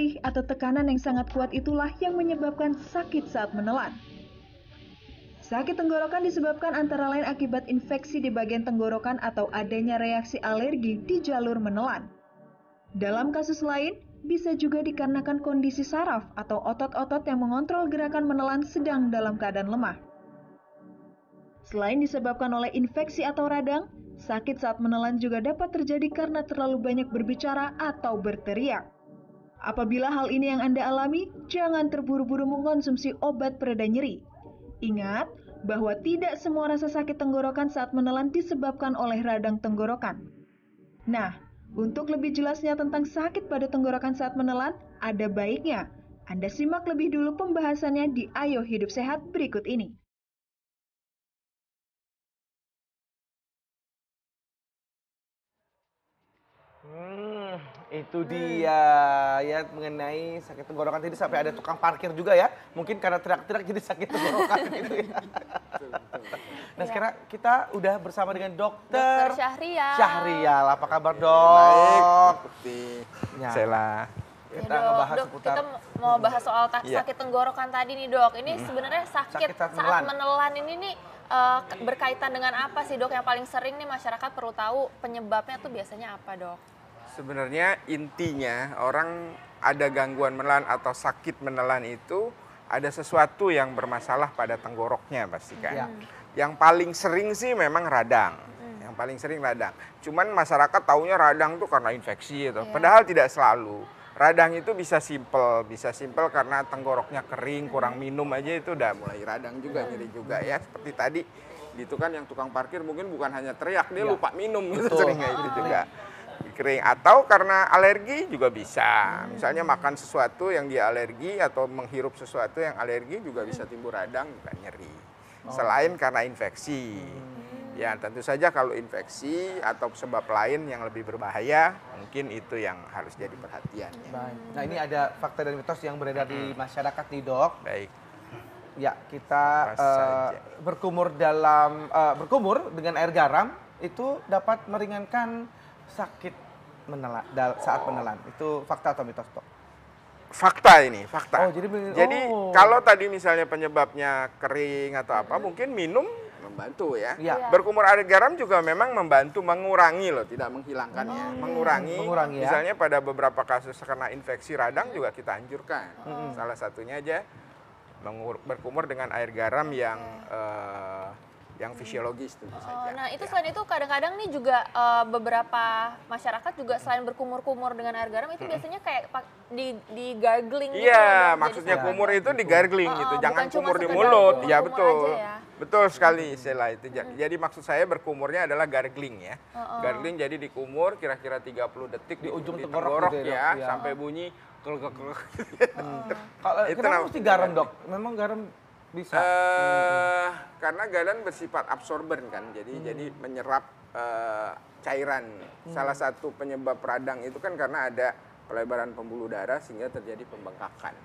perih atau tekanan yang sangat kuat itulah yang menyebabkan sakit saat menelan. Sakit tenggorokan disebabkan antara lain akibat infeksi di bagian tenggorokan atau adanya reaksi alergi di jalur menelan. Dalam kasus lain, bisa juga dikarenakan kondisi saraf atau otot-otot yang mengontrol gerakan menelan sedang dalam keadaan lemah. Selain disebabkan oleh infeksi atau radang, sakit saat menelan juga dapat terjadi karena terlalu banyak berbicara atau berteriak. Apabila hal ini yang Anda alami, jangan terburu-buru mengkonsumsi obat pereda nyeri. Ingat bahwa tidak semua rasa sakit tenggorokan saat menelan disebabkan oleh radang tenggorokan. Nah, untuk lebih jelasnya tentang sakit pada tenggorokan saat menelan, ada baiknya Anda simak lebih dulu pembahasannya di Ayo Hidup Sehat berikut ini. Itu dia ya mengenai sakit tenggorokan tadi sampai ada tukang parkir juga ya. Mungkin karena teriak-teriak jadi sakit tenggorokan gitu ya. Nah sekarang kita udah bersama dengan Dokter Syahrial. Apa kabar Dok? Baik, Ya. Sela. Kita Ya, ngebahas Dok, seputar kita mau bahas soal sakit tenggorokan tadi nih Dok. Ini sebenarnya sakit saat saat menelan ini nih berkaitan dengan apa sih Dok? Yang paling sering nih masyarakat perlu tahu penyebabnya tuh biasanya apa Dok? Sebenarnya intinya orang ada gangguan menelan atau sakit menelan itu ada sesuatu yang bermasalah pada tenggoroknya pastikan. Ya. Yang paling sering sih memang radang. Yang paling sering radang. Cuman masyarakat taunya radang tuh karena infeksi gitu. Padahal tidak selalu. Radang itu bisa simpel karena tenggoroknya kering, kurang minum aja itu udah mulai radang juga, nyeri juga ya. Seperti tadi gitu kan yang tukang parkir mungkin bukan hanya teriak, dia lupa minum gitu seringnya itu juga. Kering atau karena alergi juga bisa. Misalnya makan sesuatu yang dia alergi atau menghirup sesuatu yang alergi juga bisa timbul radang dan nyeri. Selain karena infeksi. Ya tentu saja kalau infeksi atau sebab lain yang lebih berbahaya, mungkin itu yang harus jadi perhatian. Baik. Nah ini ada fakta dan mitos yang beredar di masyarakat nih Dok. Baik. Ya kita berkumur dengan air garam itu dapat meringankan sakit saat menelan. Itu fakta atau mitos Dok? Fakta ini, fakta. Oh, jadi kalau tadi misalnya penyebabnya kering atau apa, mungkin minum membantu ya. Berkumur air garam juga memang membantu mengurangi loh, tidak menghilangkannya. Mengurangi ya. Misalnya pada beberapa kasus karena infeksi radang juga kita anjurkan. Salah satunya aja berkumur dengan air garam yang fisiologis tentu saja. Nah itu selain itu kadang-kadang nih juga beberapa masyarakat juga selain berkumur-kumur dengan air garam itu biasanya kayak di gargling gitu. Iya, maksudnya kumur itu di gargling gitu, jangan kumur di mulut. Ya betul. Betul sekali Sela itu. Jadi maksud saya berkumurnya adalah gargling ya. Gargling jadi dikumur kira-kira 30 detik di ujung tenggorok gitu ya, sampai bunyi Kenapa mesti garam Dok? Memang garam bisa? Karena garam bersifat absorben kan, jadi menyerap cairan. Salah satu penyebab radang itu kan karena ada pelebaran pembuluh darah sehingga terjadi pembengkakan.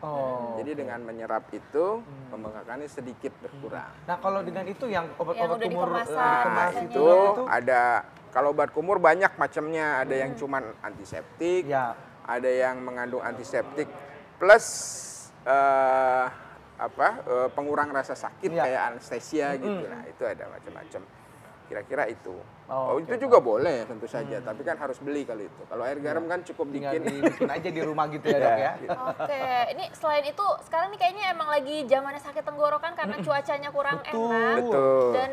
Jadi dengan menyerap itu pembengkakannya sedikit berkurang. Nah kalau dengan itu yang obat-obat kumur dikemas itu ada, kalau obat kumur banyak macamnya, ada yang cuman antiseptik, ada yang mengandung antiseptik plus pengurang rasa sakit kayak anestesia gitu. Nah itu ada macam-macam. Kira-kira itu. Itu juga boleh tentu saja, tapi kan harus beli kalau itu. Kalau air garam kan cukup bikin aja di rumah gitu ya Dok ya. Oke, ini selain itu sekarang nih kayaknya emang lagi zamannya sakit tenggorokan karena cuacanya kurang enak. Betul. Dan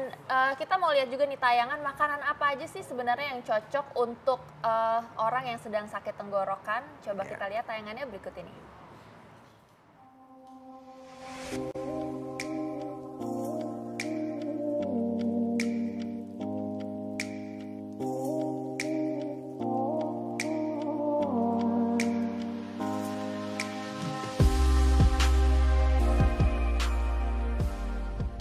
kita mau lihat juga nih tayangan makanan apa aja sih sebenarnya yang cocok untuk orang yang sedang sakit tenggorokan. Coba kita lihat tayangannya berikut ini.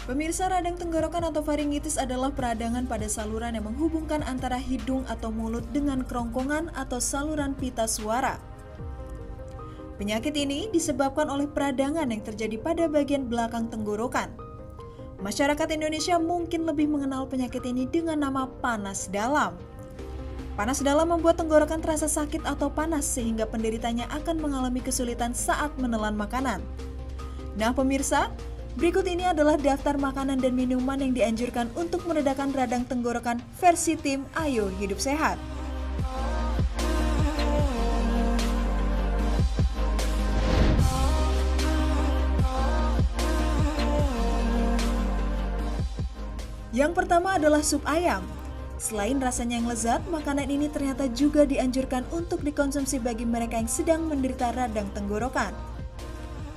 Pemirsa, radang tenggorokan atau faringitis adalah peradangan pada saluran yang menghubungkan antara hidung atau mulut dengan kerongkongan atau saluran pita suara. Penyakit ini disebabkan oleh peradangan yang terjadi pada bagian belakang tenggorokan. Masyarakat Indonesia mungkin lebih mengenal penyakit ini dengan nama panas dalam. Panas dalam membuat tenggorokan terasa sakit atau panas sehingga penderitanya akan mengalami kesulitan saat menelan makanan. Nah pemirsa, berikut ini adalah daftar makanan dan minuman yang dianjurkan untuk meredakan radang tenggorokan versi tim Ayo Hidup Sehat. Yang pertama adalah sup ayam. Selain rasanya yang lezat, makanan ini ternyata juga dianjurkan untuk dikonsumsi bagi mereka yang sedang menderita radang tenggorokan.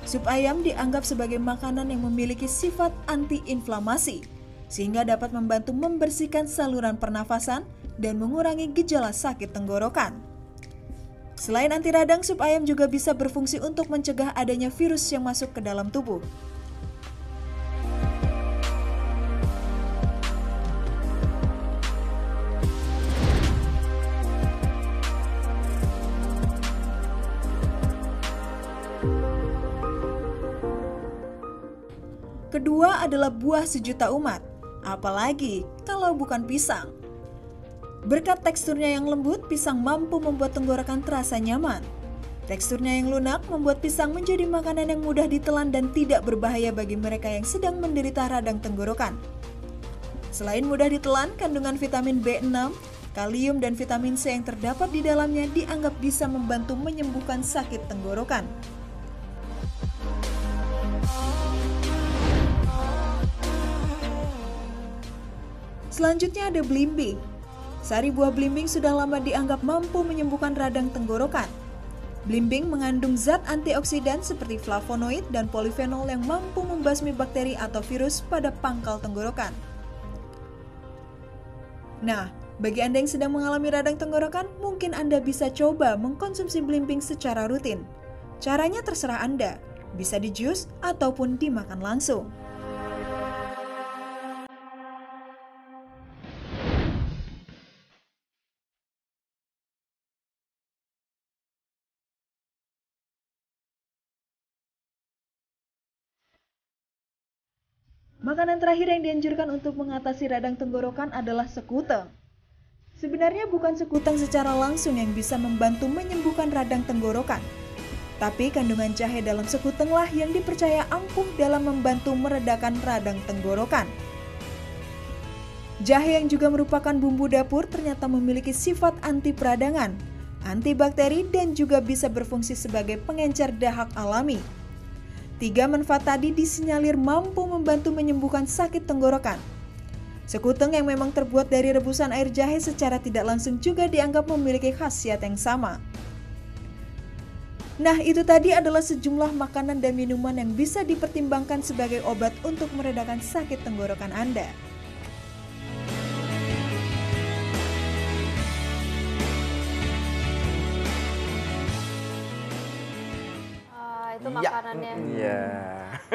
Sup ayam dianggap sebagai makanan yang memiliki sifat anti-inflamasi, sehingga dapat membantu membersihkan saluran pernafasan dan mengurangi gejala sakit tenggorokan. Selain anti radang, sup ayam juga bisa berfungsi untuk mencegah adanya virus yang masuk ke dalam tubuh. Kedua adalah buah sejuta umat, apalagi kalau bukan pisang. Berkat teksturnya yang lembut, pisang mampu membuat tenggorokan terasa nyaman. Teksturnya yang lunak membuat pisang menjadi makanan yang mudah ditelan dan tidak berbahaya bagi mereka yang sedang menderita radang tenggorokan. Selain mudah ditelan, kandungan vitamin B6, kalium, dan vitamin C yang terdapat di dalamnya dianggap bisa membantu menyembuhkan sakit tenggorokan. Selanjutnya ada belimbing. Sari buah belimbing sudah lama dianggap mampu menyembuhkan radang tenggorokan. Belimbing mengandung zat antioksidan seperti flavonoid dan polifenol yang mampu membasmi bakteri atau virus pada pangkal tenggorokan. Nah, bagi Anda yang sedang mengalami radang tenggorokan, mungkin Anda bisa coba mengkonsumsi belimbing secara rutin. Caranya terserah Anda, bisa di jus ataupun dimakan langsung. Makanan terakhir yang dianjurkan untuk mengatasi radang tenggorokan adalah sekuteng. Sebenarnya bukan sekuteng secara langsung yang bisa membantu menyembuhkan radang tenggorokan. Tapi kandungan jahe dalam sekutenglah yang dipercaya ampuh dalam membantu meredakan radang tenggorokan. Jahe yang juga merupakan bumbu dapur ternyata memiliki sifat anti peradangan, antibakteri, dan juga bisa berfungsi sebagai pengencer dahak alami. 3 manfaat tadi disinyalir mampu membantu menyembuhkan sakit tenggorokan. Sekuteng yang memang terbuat dari rebusan air jahe secara tidak langsung juga dianggap memiliki khasiat yang sama. Nah, itu tadi adalah sejumlah makanan dan minuman yang bisa dipertimbangkan sebagai obat untuk meredakan sakit tenggorokan Anda. Itu makanannya. Iya.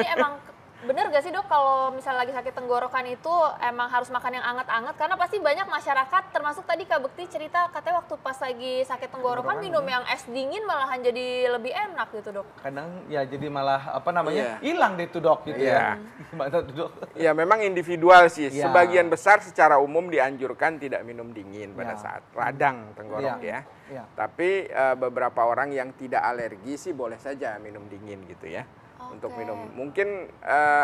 Ini emang bener gak sih dok kalau misalnya lagi sakit tenggorokan itu emang harus makan yang anget-anget? Karena pasti banyak masyarakat termasuk tadi Kak Bekti cerita katanya waktu pas lagi sakit tenggorokan minum yang es dingin malahan jadi lebih enak gitu dok. Kadang ya jadi malah apa namanya hilang deh tuh dok gitu ya. Gimana tuh dok? Ya memang individual sih. Iya. Sebagian besar secara umum dianjurkan tidak minum dingin pada saat radang tenggorok ya. Iya. Tapi beberapa orang yang tidak alergi sih boleh saja minum dingin gitu ya. Untuk minum. Mungkin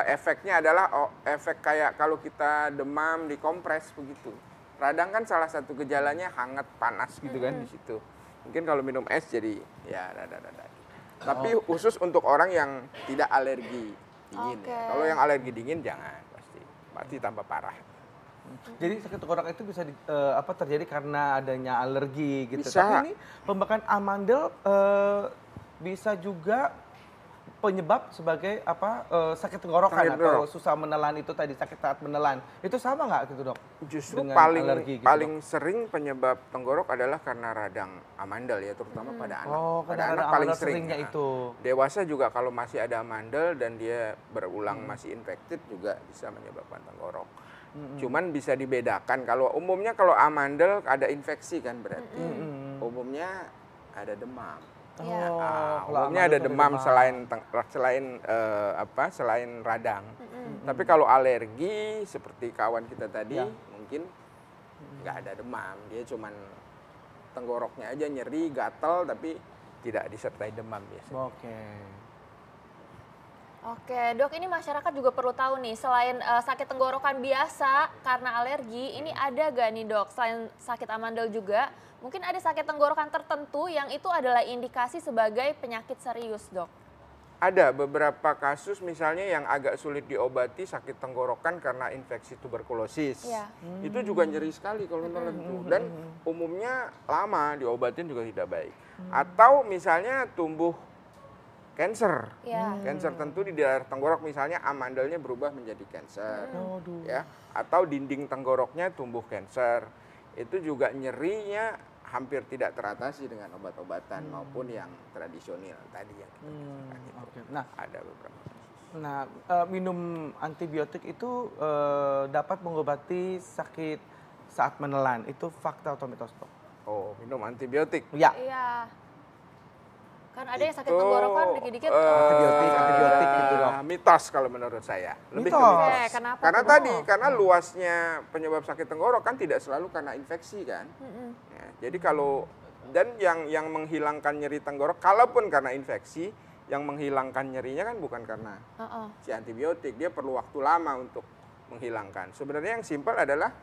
efeknya adalah efek kayak kalau kita demam dikompres begitu. Radang kan salah satu gejalanya hangat panas gitu kan di situ. Mungkin kalau minum es jadi ya rada-rada. Tapi khusus untuk orang yang tidak alergi dingin. Ya. Kalau yang alergi dingin jangan pasti tambah parah. Jadi sakit tenggorokan itu bisa terjadi karena adanya alergi gitu. Bisa. Tapi ini pembakaran amandel bisa juga penyebab sebagai sakit tenggorokan atau susah menelan itu tadi, sakit saat menelan. Itu sama nggak gitu dok? Justru dengan alergi gitu, paling sering penyebab tenggorok adalah karena radang amandel ya, terutama pada anak. Pada anak paling seringnya itu. Dewasa juga kalau masih ada amandel dan dia berulang masih infected juga bisa menyebabkan tenggorok. Cuman bisa dibedakan kalau umumnya kalau amandel ada infeksi kan berarti umumnya ada demam. Umumnya ada demam selain radang. Tapi kalau alergi seperti kawan kita tadi mungkin nggak ada demam, dia cuman tenggoroknya aja nyeri, gatal, tapi tidak disertai demam biasanya. Oke, Dok, ini masyarakat juga perlu tahu nih, selain sakit tenggorokan biasa karena alergi, ini ada gak nih, Dok, selain sakit amandel juga, mungkin ada sakit tenggorokan tertentu yang itu adalah indikasi sebagai penyakit serius, Dok? Ada beberapa kasus misalnya yang agak sulit diobati sakit tenggorokan karena infeksi tuberkulosis. Iya. Itu juga nyeri sekali kalau nelen tuh. Dan umumnya lama diobatin juga tidak baik. Atau misalnya tumbuh cancer. Cancer tentu di daerah tenggorok, misalnya amandelnya berubah menjadi cancer. Ya, atau dinding tenggoroknya tumbuh cancer. Itu juga nyerinya hampir tidak teratasi dengan obat-obatan maupun yang tradisional tadi yang kita bicarakan itu. Nah, ada beberapa. Nah, minum antibiotik itu dapat mengobati sakit saat menelan. Itu fakta atau mitos, Dok? Oh, minum antibiotik. Ya. Iya. Kan ada yang sakit tenggorokan dikit-dikit antibiotik gitu, Dok. Mitos kalau menurut saya. Lebih Mitos. ke mitos. Kenapa Karena tuh? tadi, karena luasnya penyebab sakit tenggorokan tidak selalu karena infeksi kan. Ya, jadi kalau dan yang menghilangkan nyeri tenggorok, kalaupun karena infeksi, yang menghilangkan nyerinya kan bukan karena si antibiotik, dia perlu waktu lama untuk menghilangkan. Sebenarnya yang simpel adalah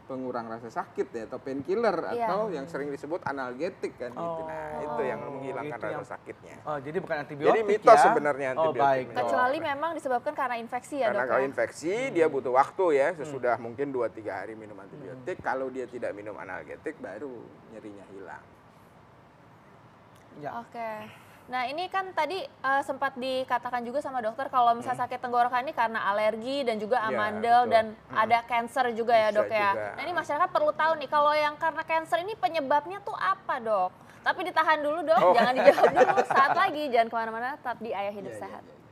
pengurang rasa sakit ya, atau painkiller, atau yang sering disebut analgetik kan gitu. Nah, itu yang menghilangkan itu rasa sakitnya. Oh, jadi bukan antibiotik. Jadi mitos ya? sebenarnya antibiotik. Baik, Dok. Kecuali memang disebabkan karena infeksi ya, Karena Dok? kalau Ya? infeksi dia butuh waktu ya, sesudah mungkin 2-3 hari minum antibiotik. Kalau dia tidak minum analgetik baru nyerinya hilang. Ya. Oke. Nah, ini kan tadi sempat dikatakan juga sama dokter kalau misalnya sakit tenggorokan ini karena alergi dan juga Ya, amandel betul. dan ada cancer juga ya, Bisa Dok ya. juga. Nah, ini masyarakat perlu tahu nih kalau yang karena cancer ini penyebabnya tuh apa, Dok? Tapi ditahan dulu, Dok. Jangan dijawab dulu. Saat lagi, jangan kemana-mana. Tetap di Ayah Hidup Iya, Sehat. iya.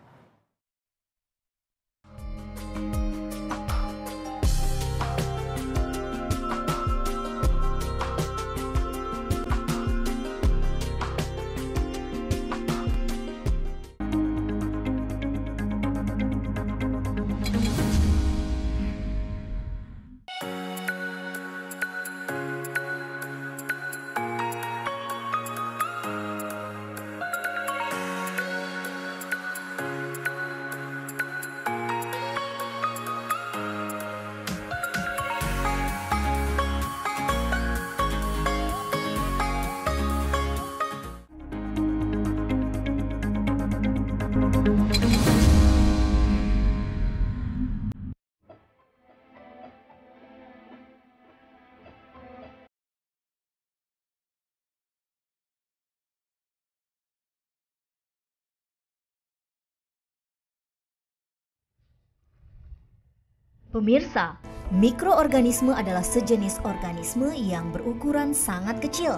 Pemirsa, mikroorganisme adalah sejenis organisme yang berukuran sangat kecil.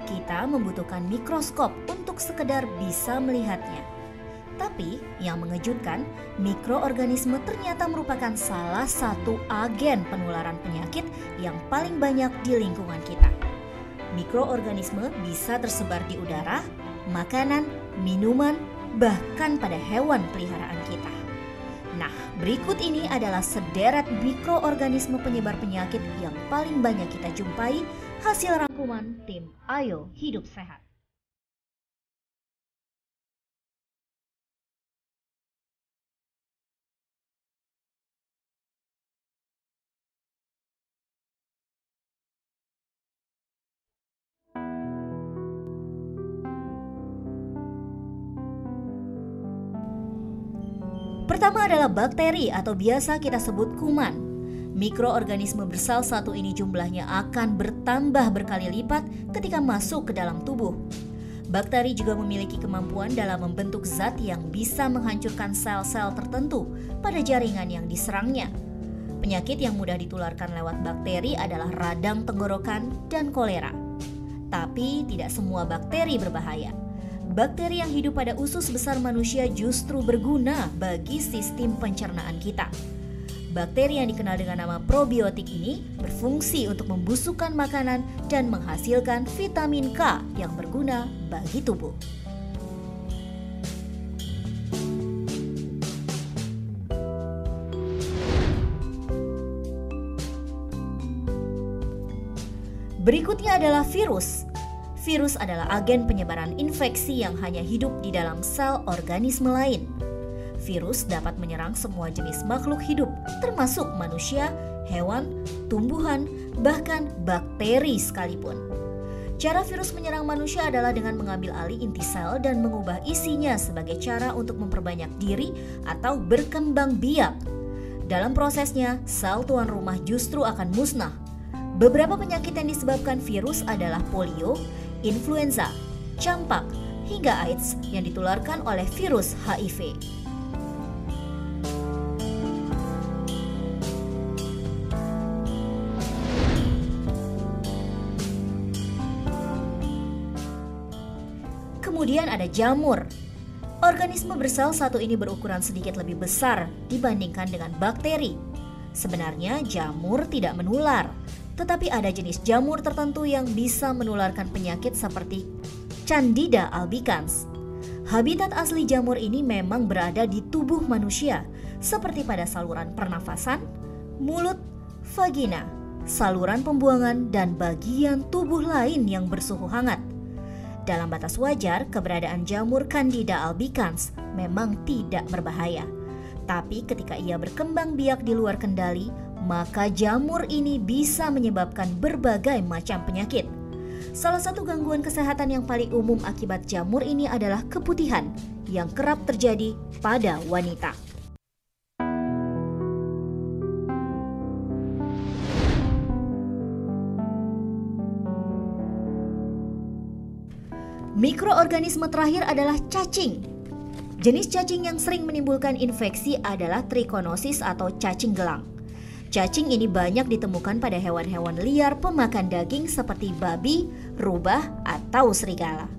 Kita membutuhkan mikroskop untuk sekedar bisa melihatnya. Tapi yang mengejutkan, mikroorganisme ternyata merupakan salah satu agen penularan penyakit yang paling banyak di lingkungan kita. Mikroorganisme bisa tersebar di udara, makanan, minuman, bahkan pada hewan peliharaan kita. Nah, berikut ini adalah sederet mikroorganisme penyebar penyakit yang paling banyak kita jumpai, hasil rangkuman tim Ayo Hidup Sehat. Pertama adalah bakteri atau biasa kita sebut kuman. Mikroorganisme bersel satu ini jumlahnya akan bertambah berkali lipat ketika masuk ke dalam tubuh. Bakteri juga memiliki kemampuan dalam membentuk zat yang bisa menghancurkan sel-sel tertentu pada jaringan yang diserangnya. Penyakit yang mudah ditularkan lewat bakteri adalah radang tenggorokan dan kolera. Tapi tidak semua bakteri berbahaya. Bakteri yang hidup pada usus besar manusia justru berguna bagi sistem pencernaan kita. Bakteri yang dikenal dengan nama probiotik ini berfungsi untuk membusukkan makanan dan menghasilkan vitamin K yang berguna bagi tubuh. Berikutnya adalah virus. Virus adalah agen penyebaran infeksi yang hanya hidup di dalam sel organisme lain. Virus dapat menyerang semua jenis makhluk hidup, termasuk manusia, hewan, tumbuhan, bahkan bakteri sekalipun. Cara virus menyerang manusia adalah dengan mengambil alih inti sel dan mengubah isinya sebagai cara untuk memperbanyak diri atau berkembang biak. Dalam prosesnya, sel tuan rumah justru akan musnah. Beberapa penyakit yang disebabkan virus adalah polio, influenza, campak, hingga AIDS yang ditularkan oleh virus HIV. Kemudian ada jamur. Organisme bersel satu ini berukuran sedikit lebih besar dibandingkan dengan bakteri. Sebenarnya jamur tidak menular, tetapi ada jenis jamur tertentu yang bisa menularkan penyakit seperti Candida albicans. Habitat asli jamur ini memang berada di tubuh manusia, seperti pada saluran pernafasan, mulut, vagina, saluran pembuangan, dan bagian tubuh lain yang bersuhu hangat. Dalam batas wajar, keberadaan jamur Candida albicans memang tidak berbahaya. Tapi ketika ia berkembang biak di luar kendali, maka jamur ini bisa menyebabkan berbagai macam penyakit. Salah satu gangguan kesehatan yang paling umum akibat jamur ini adalah keputihan yang kerap terjadi pada wanita. Mikroorganisme terakhir adalah cacing. Jenis cacing yang sering menimbulkan infeksi adalah trichinosis atau cacing gelang. Cacing ini banyak ditemukan pada hewan-hewan liar pemakan daging seperti babi, rubah, atau serigala.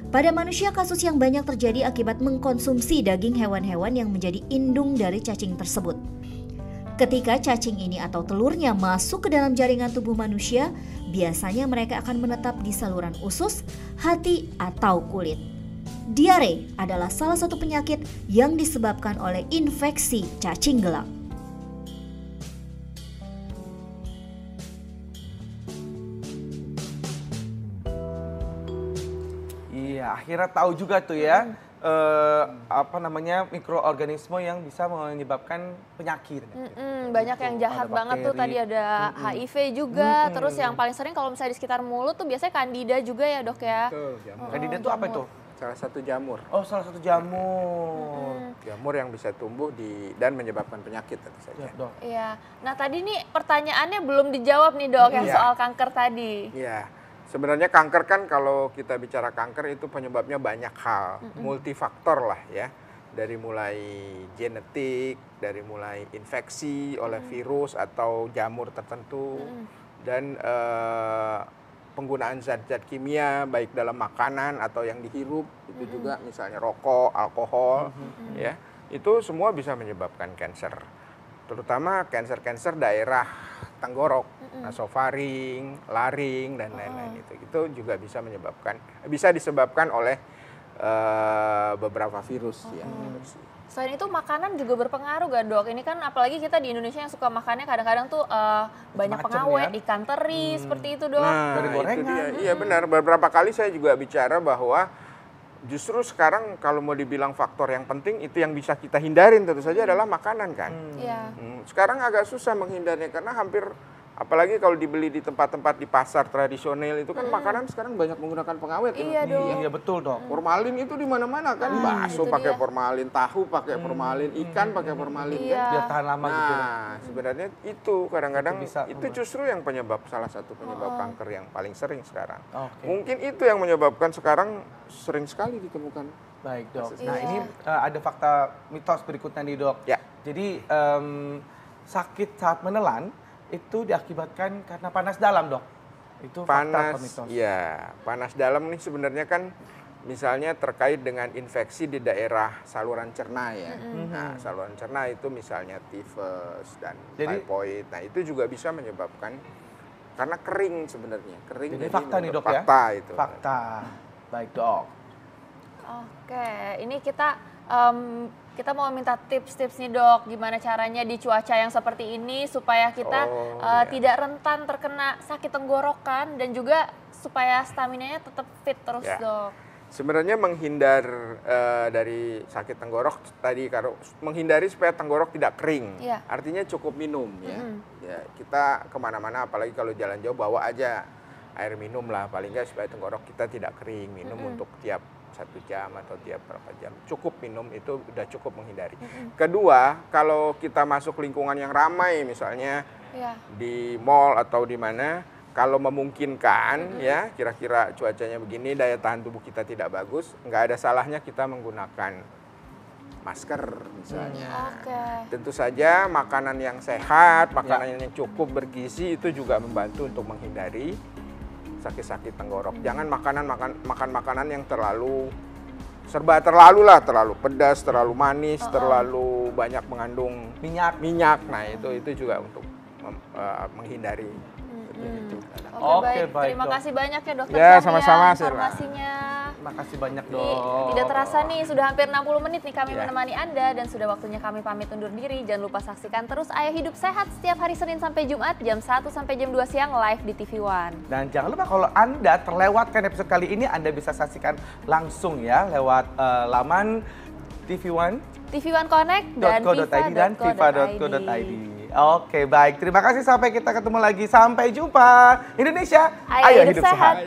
Pada manusia, kasus yang banyak terjadi akibat mengkonsumsi daging hewan-hewan yang menjadi indung dari cacing tersebut. Ketika cacing ini atau telurnya masuk ke dalam jaringan tubuh manusia, biasanya mereka akan menetap di saluran usus, hati, atau kulit. Diare adalah salah satu penyakit yang disebabkan oleh infeksi cacing gelang. Iya, akhirnya tahu juga tuh ya. Mikroorganisme yang bisa menyebabkan penyakit. Banyak yang jahat banget tuh, tadi ada HIV juga, terus yang paling sering kalau misalnya di sekitar mulut tuh biasanya Candida juga ya dok ya. Betul, jamur. Candida itu apa itu? Salah satu jamur. Oh, salah satu jamur. Jamur yang bisa tumbuh dan menyebabkan penyakit tentu saja. Dok. Iya, nah tadi nih pertanyaannya belum dijawab nih dok, yang soal kanker tadi. Iya. Sebenarnya kanker kan kalau kita bicara kanker itu penyebabnya banyak hal, multifaktor lah ya. Dari mulai genetik, dari mulai infeksi oleh virus atau jamur tertentu, dan penggunaan zat-zat kimia baik dalam makanan atau yang dihirup, itu juga misalnya rokok, alkohol, ya itu semua bisa menyebabkan kanker. Terutama kanker-kanker daerah tenggorok, nasofaring, laring, dan lain-lain itu juga bisa disebabkan oleh beberapa virus ya. Selain itu makanan juga berpengaruh gak dok? Ini kan apalagi kita di Indonesia yang suka makannya kadang-kadang tuh banyak pengawet, ya? Ikan teri seperti itu dok. Nah, dari gorengan. itu dia. Iya benar, beberapa kali saya juga bicara bahwa justru sekarang kalau mau dibilang faktor yang penting itu yang bisa kita hindarin tentu saja adalah makanan kan. Sekarang agak susah menghindarnya karena hampir, apalagi kalau dibeli di tempat-tempat di pasar tradisional itu kan makanan sekarang banyak menggunakan pengawet. Iya dong. Iya betul dok. Formalin itu di mana-mana kan, bakso pakai formalin, tahu pakai formalin, ikan pakai formalin kan. Biar tahan lama gitu. Nah, sebenarnya itu kadang-kadang Itu itu justru yang salah satu penyebab kanker yang paling sering sekarang. Oke. Mungkin itu yang menyebabkan sekarang sering sekali ditemukan. Baik dok. Nah ini ada fakta mitos berikutnya nih dok. Ya. Jadi sakit saat menelan itu diakibatkan karena panas dalam dok. Itu fakta atau mitos? Ya, panas dalam nih sebenarnya kan misalnya terkait dengan infeksi di daerah saluran cerna ya. Nah, saluran cerna itu misalnya tifus dan typhoid. Nah, itu juga bisa menyebabkan karena kering sebenarnya. Kering. Jadi fakta nih dok ya? Fakta itu. Fakta. Baik dok. Oke, ini kita Kita mau minta tips-tips nih dok, gimana caranya di cuaca yang seperti ini supaya kita tidak rentan terkena sakit tenggorokan dan juga supaya staminanya tetap fit terus dok. Sebenarnya menghindar dari sakit tenggorok tadi, kalau menghindari supaya tenggorok tidak kering, artinya cukup minum ya. Ya kita kemana-mana, apalagi kalau jalan jauh bawa aja air minum lah, paling nggak supaya tenggorok kita tidak kering. Minum untuk tiap 1 jam atau tiap berapa jam, cukup minum itu udah cukup menghindari. Kedua, kalau kita masuk lingkungan yang ramai, misalnya di mall atau di mana, kalau memungkinkan ya, kira-kira cuacanya begini, daya tahan tubuh kita tidak bagus, nggak ada salahnya kita menggunakan masker misalnya. Tentu saja makanan yang sehat, makanan yang cukup bergizi itu juga membantu untuk menghindari sakit-sakit tenggorok. Jangan makan makanan yang terlalu terlalu pedas, terlalu manis, terlalu banyak mengandung minyak. Nah, itu juga untuk menghindari. Oke, baik. Terima kasih banyak ya dokter. Ya, sama-sama informasinya. Makasih banyak dok. Tidak terasa nih, sudah hampir 60 menit nih kami menemani Anda dan sudah waktunya kami pamit undur diri. Jangan lupa saksikan terus Ayah Hidup Sehat setiap hari Senin sampai Jumat jam 1 sampai jam 2 siang live di TV One. Dan jangan lupa kalau Anda terlewatkan episode kali ini, Anda bisa saksikan langsung ya lewat laman TV One, TV1 Connect dan fifa.co.id. Oke, baik. Terima kasih, sampai kita ketemu lagi. Sampai jumpa. Indonesia, ayo hidup sehat.